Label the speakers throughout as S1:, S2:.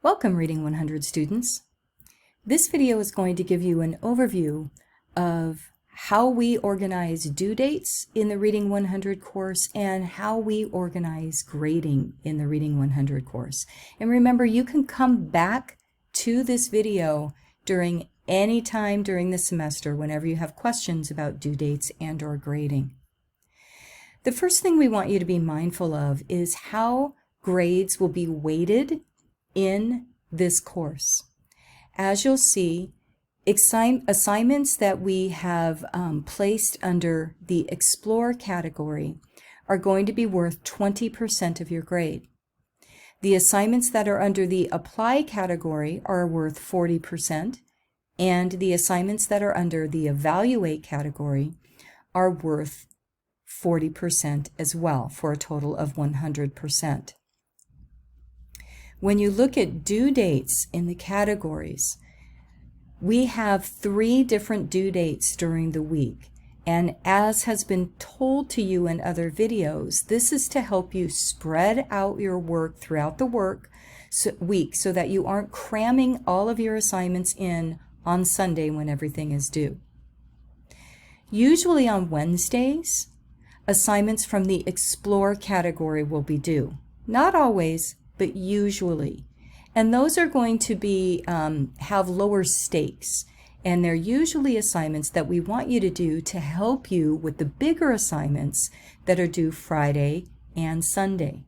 S1: Welcome, Reading 100 students. This video is going to give you an overview of how we organize due dates in the Reading 100 course and how we organize grading in the Reading 100 course. And remember, you can come back to this video during any time during the semester whenever you have questions about due dates and or grading. The first thing we want you to be mindful of is how grades will be weighted in this course. As you'll see, assignments that we have placed under the Explore category are going to be worth 20% of your grade. The assignments that are under the Apply category are worth 40%, and the assignments that are under the Evaluate category are worth 40% as well, for a total of 100%. When you look at due dates in the categories, we have 3 different due dates during the week. And as has been told to you in other videos, this is to help you spread out your work throughout the week so that you aren't cramming all of your assignments in on Sunday when everything is due. Usually on Wednesdays, assignments from the Explore category will be due. Not always, but usually. And those are going to be have lower stakes. And they're usually assignments that we want you to do to help you with the bigger assignments that are due Friday and Sunday.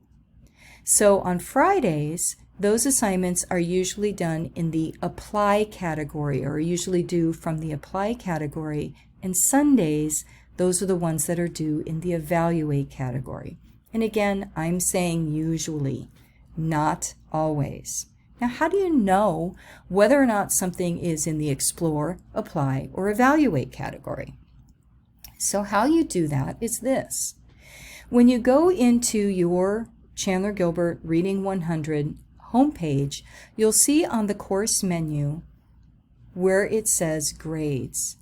S1: So on Fridays, those assignments are usually done in the Apply category, or usually due from the Apply category. And Sundays, those are the ones that are due in the Evaluate category. And again, I'm saying usually, not always. Now, how do you know whether or not something is in the Explore, Apply, or Evaluate category? So how you do that is this. When you go into your Chandler Gilbert Reading 100 homepage, you'll see on the course menu where it says Grades.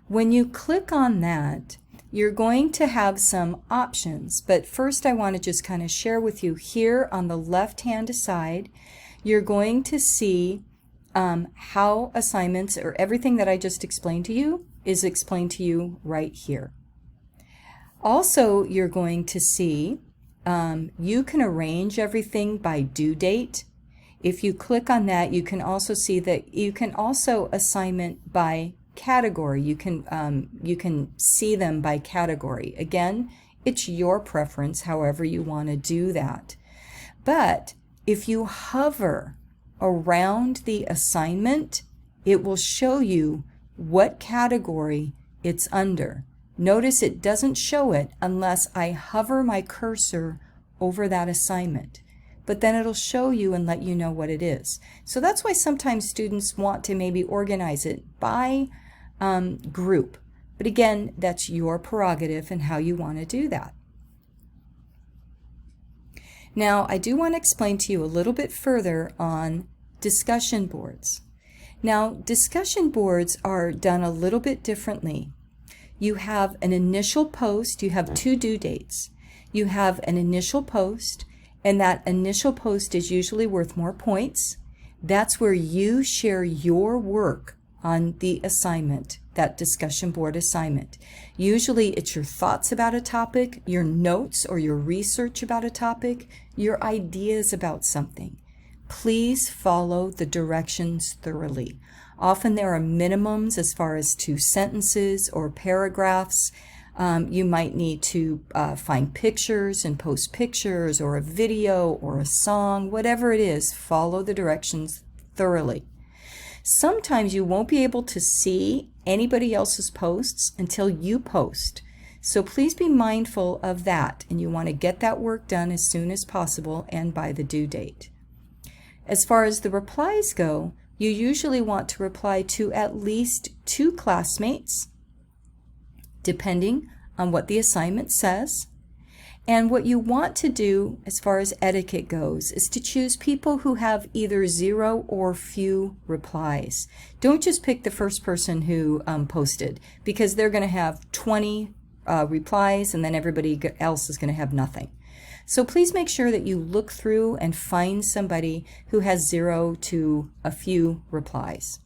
S1: When you click on that, you're going to have some options, but first I want to just kind of share with you here on the left-hand side, you're going to see how assignments, or everything that I just explained to you, is explained to you right here. Also, you're going to see you can arrange everything by due date. If you click on that, you can also see that you can also assignment by category. You can see them by category. Again, it's your preference, however you want to do that. But if you hover around the assignment, it will show you what category it's under. Notice it doesn't show it unless I hover my cursor over that assignment. But then it'll show you and let you know what it is. So that's why sometimes students want to maybe organize it by group. But again, that's your prerogative and how you want to do that. Now, I do want to explain to you a little bit further on discussion boards. Now, discussion boards are done a little bit differently. You have an initial post, you have 2 due dates. You have an initial post, and that initial post is usually worth more points. That's where you share your work on the assignment, that discussion board assignment. Usually it's your thoughts about a topic, your notes or your research about a topic, your ideas about something. Please follow the directions thoroughly. Often there are minimums as far as 2 sentences or paragraphs. You might need to find pictures and post pictures, or a video or a song, whatever it is, follow the directions thoroughly. Sometimes you won't be able to see anybody else's posts until you post. So please be mindful of that, and you want to get that work done as soon as possible and by the due date. As far as the replies go, you usually want to reply to at least 2 classmates, depending on what the assignment says. And what you want to do as far as etiquette goes is to choose people who have either 0 or few replies. Don't just pick the first person who posted, because they're going to have 20 replies and then everybody else is going to have nothing. So please make sure that you look through and find somebody who has 0 to a few replies.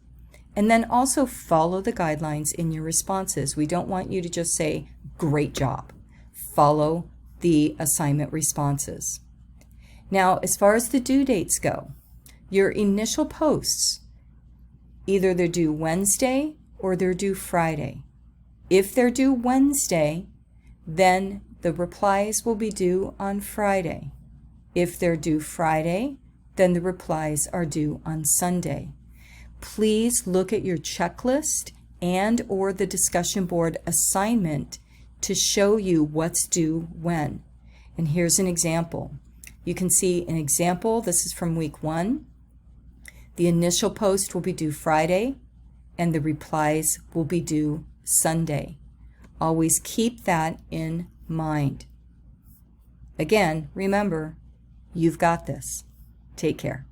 S1: And then also follow the guidelines in your responses. We don't want you to just say, great job. Follow the assignment responses. Now, as far as the due dates go, your initial posts, either they're due Wednesday or they're due Friday. If they're due Wednesday, then the replies will be due on Friday. If they're due Friday, then the replies are due on Sunday. Please look at your checklist and or the discussion board assignment to show you what's due when. And here's an example. You can see an example. This is from week 1. The initial post will be due Friday, and the replies will be due Sunday. Always keep that in mind. Again, remember, you've got this. Take care.